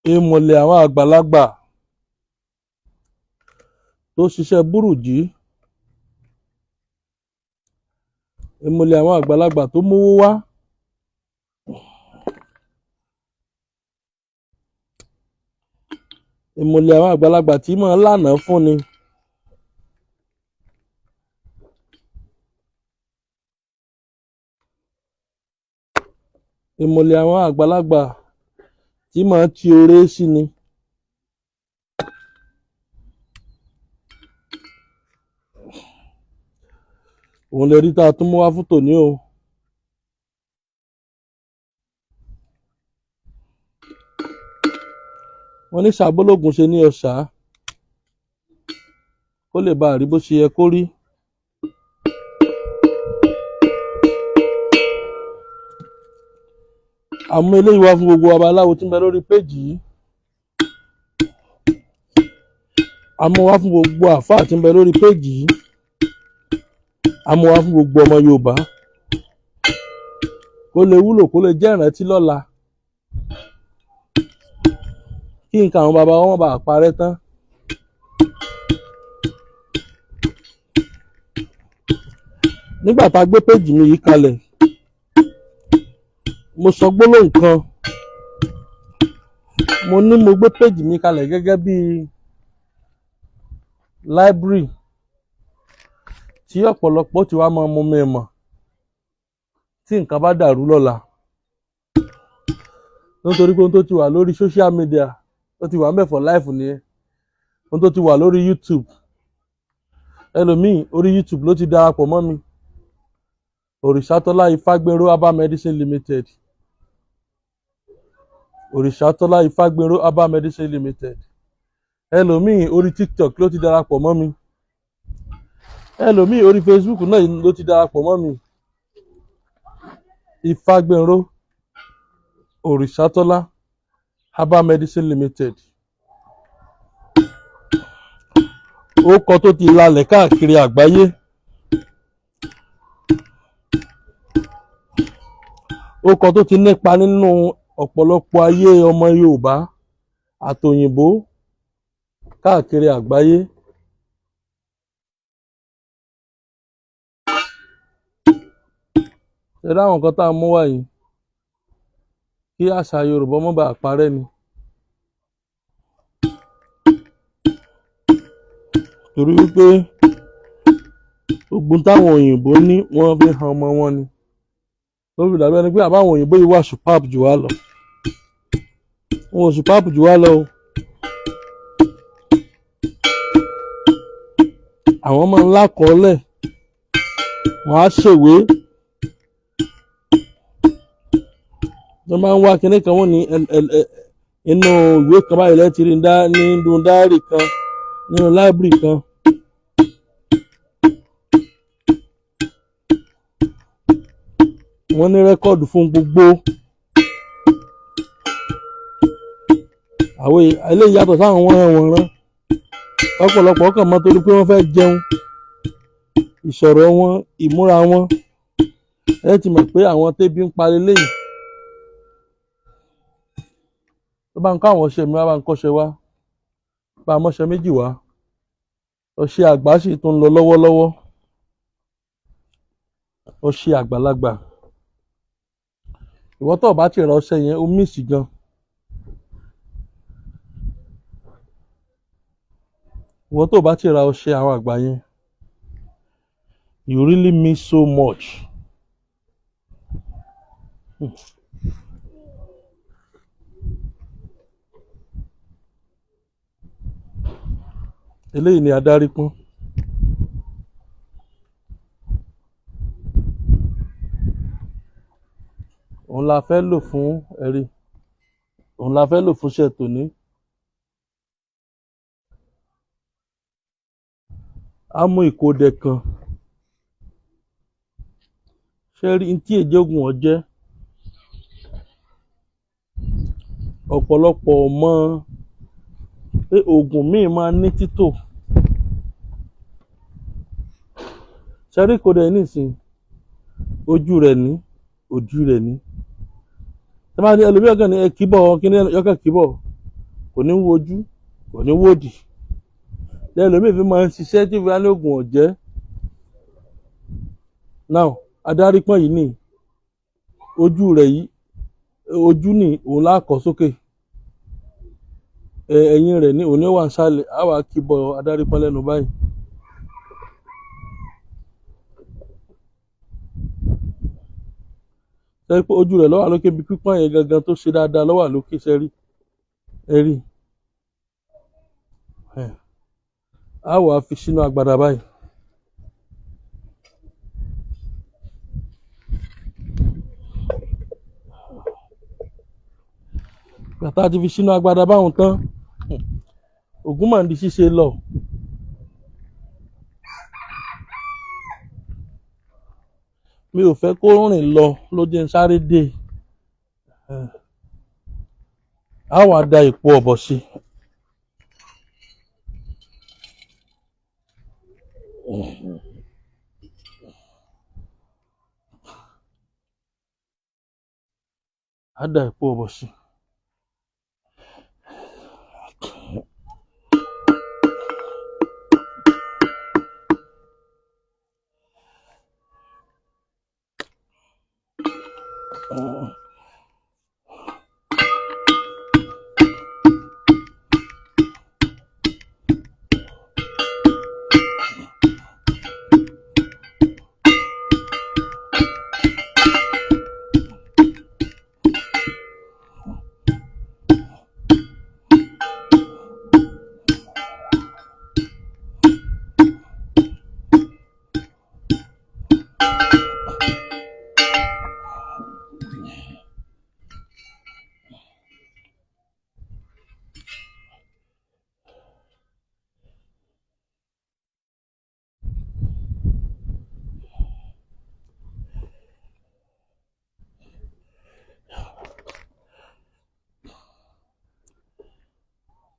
ìmùlẹ̀ àwọn àgbàlagbà tó ṣiṣẹ́ búrùjí, ìmùlẹ̀ àwọn àgbàlagbà tó mówó wá, ìmùlẹ̀ àwọn àgbàlagbà tí máa lánàá fún ni. Ìmùlẹ̀ àwọn àgbàlagbà tí máa ti oore sí ni. Òun lè rí tá a tún mú wá fún tòní o. Wọ́n ní ṣàbólògùn ṣe ní ọ̀ṣà kó lè bá a rí bó ṣe yẹ kó rí. Àmọ́ eléyìí wá fún gbogbo babaláwo tí ń bẹ lórí péjì yìí. Àmọ́ wá fún gbogbo àfáà tí ń bẹ lórí péjì yìí. Àmọ́ wá fún gbogbo ọmọ Yorùbá kó lè wúlò, kó lè jẹ́ ìrántí lọ́la, kí nǹkan àwọn baba wọn bá parẹ́ tán. Nígbà tá a gbé péjì mi yìí kalẹ̀, mo sọ gbólóhùn kan. Mo ní mo gbé péjì mi kalẹ̀ gẹ́gẹ́ bí library tí ọ̀pọ̀lọpọ̀ ti wá máa mú mi mọ̀ tí nǹkan bá dàrú lọ́la. Nítorí pé ohun tó ti wà lórí social media ó ti wà ń bẹ̀ for life nìyẹn. Ohun tó ti wà lórí YouTube, ẹlòmíì orí YouTube ló ti darapọ̀ mọ́ mi. Òrìṣàtọ́lá Ifágbéró Herbal Medicine Limited. Òrìṣàtọ́lá Ifágbéró Herbal Medicine Limited. Ẹlòmíì orí TikTok ló ti darapọ̀ mọ́ mi. Ẹlòmíì orí Facebook náà ló ti darapọ̀ mọ́ mi. Ifágbéró Òrìṣàtọ́lá Herbal Medicine Limited. Orúkọ tó ti lalẹ̀ káàkiri àgbáyé. Orúkọ tó ti nípa nínú ọ̀pọ̀lọpọ̀ ayé ọmọ Yorùbá àtòyìnbó káàkiri àgbáyé. Ṣé dáhùn nǹkan tá a mú wá yìí kí àṣà Yorùbá má bàa parẹ́ ni. Torí wípé gbogbo táwọn òyìnbó ní wọ́n fi hàn ọmọ wọn ni. Tó fi dàbí ẹni pé àbáwọn òyìnbó yìí wà superb jù wá lọ. Wọn ò superb jù wá lọ o. Àwọn máa ń lákọọ́lẹ̀, wọ́n á ṣèwé. Wọ́n máa ń wá kinní kan, wọ́n ní inú ìwé kan báyìí lẹ́tí rí nínú dáárì kan, nínú library kan. Wọ́n ní rẹ́kọ̀dù fún gbogbo. Àwọn eléyìí yàtọ̀ sáwọn wọ̀nran. Ọ̀pọ̀lọpọ̀ ọkàn mọ́ torí pé wọ́n fẹ́ jẹun. Ìṣọ̀rọ̀ wọn, ìmúra wọn. Ẹ ti mọ̀ pé àwọn tẹ́bí ń parí léyìí. Tó bá ń kọ́ àwọn ọṣẹ mi wá, bá ń kọ́ṣẹ́ wá. Bá mọ́ṣẹ́ méjì wá. Ọṣẹ àgbà sì tún ń lọ lọ́wọ́lọ́wọ́. Ọṣẹ àgbàlagbà. Ìwọ tó bá ti ra ọṣẹ yẹn, ó miss gan. Ìwọ tó bá ti ra ọṣẹ àwọn àgbà yẹn, you really miss so much. Eléyìí ni adarí pọ́n. Òun la fẹ́ lò fún ẹ̀rí. Òun la fẹ́ lò fún iṣẹ́ tòní. A mú ìkódẹ kan. Ṣé rí tí èjì ogun ọ̀jẹ́? Ọ̀pọ̀lọpọ̀ mọ̀ pé oògùn míì máa ní títò. Ṣé rí ìkódẹ nísìn? Ojú rẹ̀ ní, ojú rẹ̀ ní. Ṣé máa ní ẹlòmíràn kan ní ẹ kíbọ̀ kíní yọkàn kíbọ̀? kò ní wojú kò ní wòdì lẹ́yìn lómi fi máa ń ṣiṣẹ́ tí ìfúnra ní oògùn ọ̀jẹ́. Now adarí pọ́n yìí ní ojú rẹ̀ yìí ojú ní òun lákọ̀ sókè ẹ̀yìn rẹ̀ ní òun ní wà ń sálẹ̀ á wà kí bọ adarí pọ́n lẹ́nu báyìí. Sẹ́rí pé ojú rẹ̀ ló wà lókè bí pípọ́n yẹn gangan tó ṣe dáadáa ló wà lókè sẹ́rí ẹ̀rí á wà fi sínú agbada báyìí. Bàtà ti fi sínú agbada báwọn tán ògùn máa ń di ṣíṣe lọ. Mi ò fẹ́ kó rìn lọ ló jẹ́ ń sáré dé á wà da èpo ọ̀bọ̀ sí. Á da èpo ọ̀bọ̀ sí.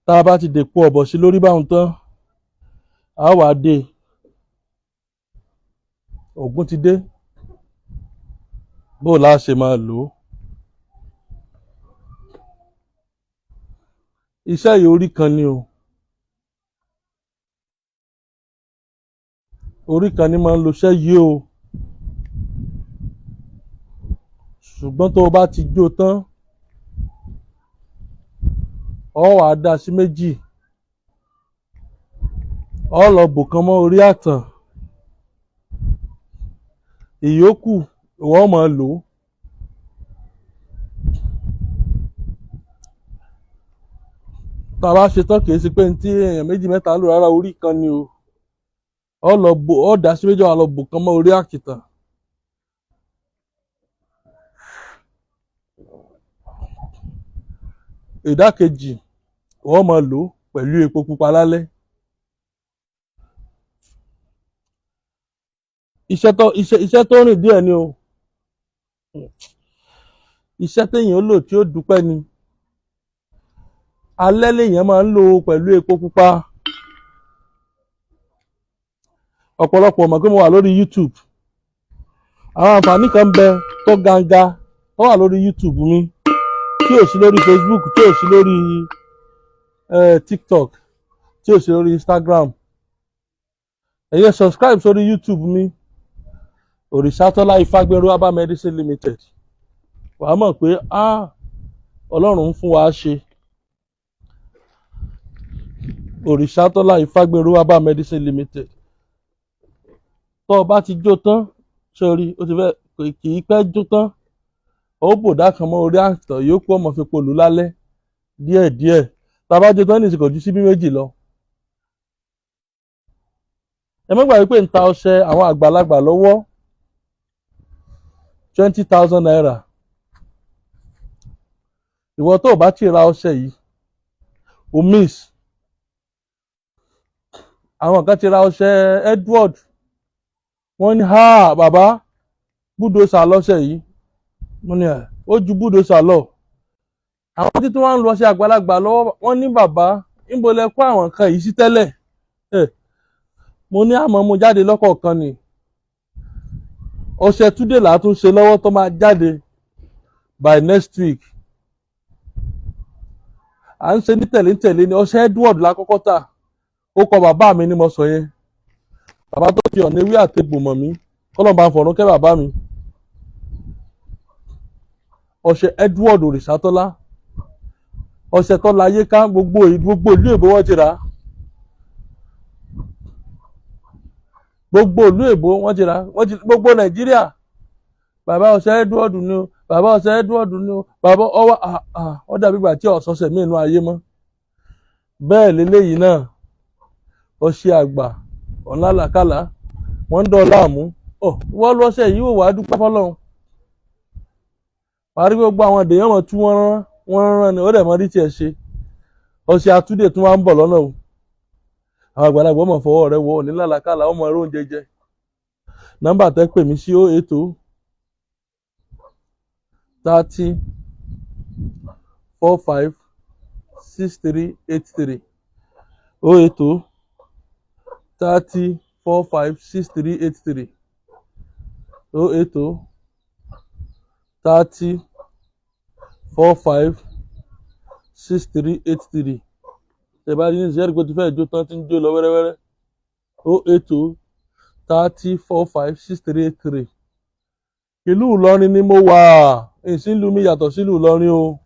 Tá a bá ti dèpo ọ̀bọ̀ sí lórí báwọn tán á wà dé ògùn ti dé bó la ṣe máa lò ó. Iṣẹ́ yìí orí kan ni o orí kan ni máa ń lo iṣẹ́ yìí o ṣùgbọ́n tó o bá ti jó tán ọ wà á dá sí méjì ọ lọ bò kan mọ́ orí àtàn ìyókù ìwọ máa lò ó. Tá a bá ṣe tán kìí ṣe pé ní tí èèyàn méjì mẹ́ta lò rárá orí kan ni o ọ lọ bò ọ dá sí méjì ọ lọ bò kan mọ́ orí àkìtàn. Ìdákejì wọ́n máa lò ó pẹ̀lú epo pupa lálẹ́. Iṣẹ́ tó rìn díẹ̀ ni o iṣẹ́ téèyàn ó lò tí ó dúpẹ́ ni alẹ́ lèèyàn máa ń lò ó pẹ̀lú epo pupa. Ọ̀pọ̀lọpọ̀ mọ̀ pé mo wà lórí YouTube àwọn àǹfààní kan bẹ tó ganga tó wà lórí YouTube mi tí ò sí lórí Facebook tí ò sí lórí TikTok tí ò sí lórí Instagram. Ẹ̀yin subscribe sórí YouTube mi Òrìṣàtọ́lá Ifágbéró Herbal Medicine Limited wàá mọ̀ pé Ọlọ́run ń fún wa ṣe. Òrìṣàtọ́lá Ifágbéró Herbal Medicine Limited tó o bá ti jó tán sórí o ti fẹ́ kì í pẹ́ jó tán ó bòdá kan mọ́ orí àtàn yòókù ọmọ fi polú lálẹ́ díẹ̀díẹ̀ tá a bá jó tán ní ìsìnkú ju síbí méjì lọ. Ẹ má gbàgbé pé ń ta ọṣẹ àwọn àgbàlagbà lọ́wọ́ 20,000 naira. Ìwọ tó o bá ti ra ọṣẹ yìí o miss. Àwọn kan ti ra ọṣẹ Edward wọ́n ní bàbá búdòsà lọ́ṣẹ yìí wọ́n ní ó ju búdòsà lọ. Àwọn tí wọ́n ń lọ ọṣẹ àgbàlagbà lọ́wọ́ wọ́n ní bàbá níbo lẹ kó àwọn kan yìí sí tẹ́lẹ̀. Mo ní àmọ́ mo jáde lọ́kọ̀ọ̀kan ni ọṣẹ túdé là tún ṣe lọ́wọ́ tó máa jáde by next week. à ń ṣe ní tẹ̀lé ni ọṣẹ Edward lákọ́kọ́ tà ó kọ bàbá mi ní mo sọ yẹn bàbá tó fi ọ̀nà ewé àtegbò mọ̀ mí kọ́lọ̀ bá ń fọ̀rọ̀ kẹ́ bàbá mi ọṣẹ Edward Òrìṣàtọ́lá ọṣẹ tó láyé ká gbogbo ìlú èbó wọ́n ti rà gbogbo ìlú èbó wọ́n ti rà gbogbo Nàìjíríà bàbá ọṣẹ Edward ni o bàbá ọṣẹ Edward ni o bàbá ọwọ́ ọ dàbí ìgbà tí ọ̀sọ̀ọ̀sẹ̀ mí inú ayé mọ́ bẹ́ẹ̀ lélẹ́yìí náà ọṣẹ àgbà ọ̀nlàlàkàlà wọ́n ń dọ̀ láàmú wọ́n lọ́ṣẹ̀ yìí wò wá dúpẹ́ fọlọ́run wàá rí gbogbo àwọn èdèyàn mọ̀ tí wọ́n rán ni ó dẹ̀ mọ́ rí tiẹ̀ ṣe ọṣẹ àtúndè tún wá ń bọ̀ lọ́nà o àwọn àgbàlagbà ọmọ fọwọ́ rẹ wọ ọ̀nlàlàkàlà ọmọ ẹ̀rọ oúnjẹ jẹ nọ́mbà tẹ́ pè mí sí 080 30 45 6383 080 30 45 6383 080 30 45 6383 tẹ́ bá rí ní ìṣẹ́rí kó ti fẹ́ jó tán tí ń jó lọ wẹ́rẹ́wẹ́rẹ́ 080 30 45 6383 ìlú Ìlọrin ni mo wà ìsìnlú mi yàtọ̀ sílùú Ìlọrin o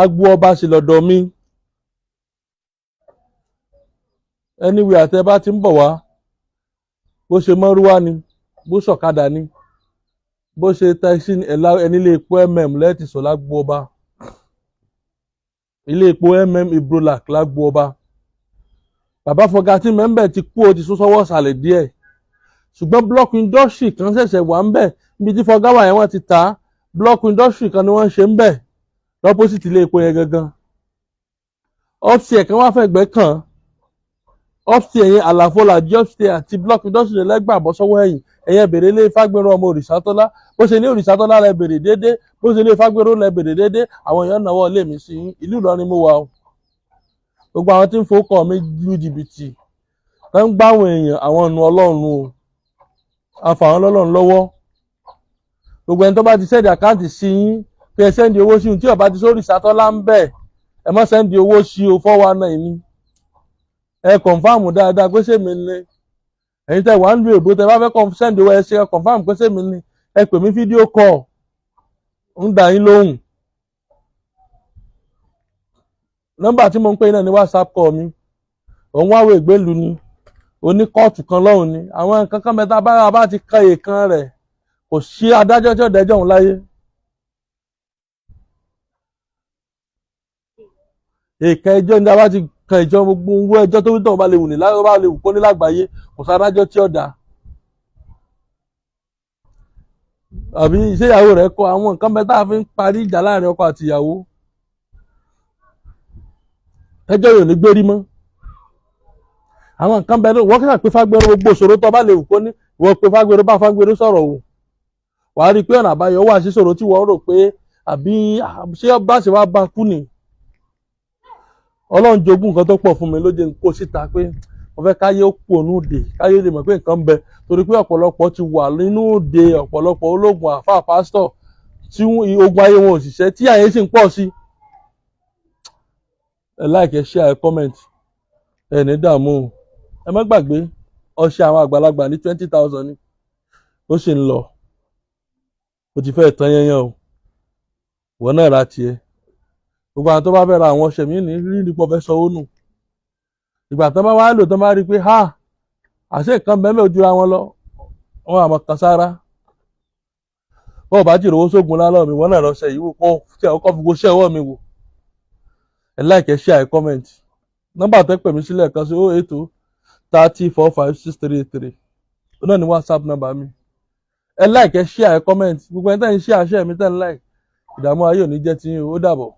agbo ọba sì lọ́dọ̀ mi anyway àtẹ bá ti ń bọ̀ wá bó ṣe mọ́rúwá ni bó ṣọ̀kadà ni bó ṣe tẹ́sí ẹni ilé epo lẹ́ẹ̀tì sọ lágbo ọba ilé epo Ibrolac lágbo ọba bàbá fọgá tí mẹ́ńbẹ̀ ti kú ó ti sún sọ́wọ́ sàlẹ̀ díẹ̀ ṣùgbọ́n block industry kan ṣẹ̀ṣẹ̀ wà ń bẹ̀ níbi tí fọgá wà yẹn wọ́n ti ta block industry kan ni wọ́n ń ṣe ń bẹ̀ lọ́pọ̀sìtì ilé epo yẹn gangan upstairs kan wá fẹ̀gbẹ́ kàn upstairs yẹn àlàfo làjí upstairs àti block industry lẹ́gbàá bọ́ sọ́wọ́ ẹ̀yìn ẹ̀yẹn bèrè ilé Ifágbéró ọmọ Òrìṣàtọ́lá bó ṣe ní Òrìṣàtọ́lá lẹ bèrè déédé bó ṣe ní Ifágbéró lẹ bèrè déédé àwọn èèyàn náwó lé mi sí ìlú Ìlọrin mo wà o gbogbo àwọn tí ń fowókọ mi lu jìbìtì tó ń gbáwọn èèyàn àwọn ọ̀nà Ọlọ́run o àfàwọn lọ́lọ́run lọ́wọ́ gbogbo ẹni tó bá ti sẹ́ndì àkáǹtì sí yín pé ẹ sẹ́ndì owó sí yín tí ó bá ti sórí Òrìṣàtọ́lá ń bẹ̀ ẹ má sẹ́ndì owó sí o 419 ni ẹ kọ̀nfàmù dáadáa pé sèmi ni ẹ̀yin tẹ́ wà ń lu èbó tẹ́ bá fẹ́ sẹ́ndì owó ẹ ṣe ẹ kọ̀nfàmù pé sèmi ni ẹ pè mí fídíò kọ̀ ń dà yín lóhùn nọ́mbà tí mo ń pè náà ní WhatsApp call mi òun wáwé ìgbélu ni oní kóòtù kan lọ́hùn ni àwọn nǹkan kan mẹ́ta bára bá ti kan èèkan rẹ̀ kò sí adájọ́ tí ó dẹjọ́ òun láyé èèkan ẹjọ́ ní abá ti kan ìjọ gbogbo owó ẹjọ́ tó wítọ̀ bá lè wù ní bá lè wù kó ní lágbàáyé kò sí adájọ́ tí ó dá àbí iṣẹ́ ìyàwó rẹ̀ kọ àwọn nǹkan mẹ́ta fi ń parí ìjà láàrin ọkọ àti ìyàwó ẹjọ́ yóò ní gbérí mọ́ àwọn nǹkan bẹ̀rẹ̀ wọ́n kí náà pé Fágbéró gbogbo ìṣòro tó bá lè wù kó ní wọ́n pé Fágbéró bá Fágbéró sọ̀rọ̀ wò wàá rí i pé ọ̀nà àbáyọ wà sí ìṣòro tí wọ́n rò pé àbí ṣé bá ṣe wá bá kú ni Ọlọ́run jogún nǹkan tó pọ̀ fún mi ló jẹ́ kó síta pé mo fẹ́ káyé ó pò nú òde káyé lè mọ̀ pé nǹkan ń bẹ torí pé ọ̀pọ̀lọpọ̀ ti wà nínú òde ọ̀pọ̀lọpọ̀ ológun àfáà pásítọ̀ tí ogun ayé wọn ò ṣiṣẹ́ tí àyè sì ń pọ̀ sí ẹ like ẹ share ẹ comment ẹ ní dààmú ẹ má gbàgbé ọṣẹ àwọn àgbàlagbà ní 20,000 ni ó sì ń lọ ó ti fẹ́ tán yẹnyẹn o wọn náà ra tiẹ̀ gbogbo àwọn tó bá fẹ́ ra àwọn ọṣẹ mi ní rí nípò fẹ́ sanwó nù ìgbà tó bá wá lò tó bá rí i pé àṣé nǹkan bẹ́ẹ̀ mẹ́ẹ̀ ojúra wọn lọ wọn àmọ́ kan sára wọn ò bá jìrò owó sógun lálọ́ mi wọn náà lọ́ṣẹ yìí wò kọ́ fi gbóṣẹ́ ọwọ́ mi wò ẹ like ẹ share ẹ comment nọ́mbà tẹ́ pè mí sílẹ̀ kan sí 080 30 45 6383 ó náà ní WhatsApp nọ́mbà mi ẹ like ẹ share ẹ comment gbogbo ẹni tẹ́ ń share àṣẹ mi tẹ́ ń like ìdààmú ayé ò ní jẹ́ tiyín ó dàbọ̀.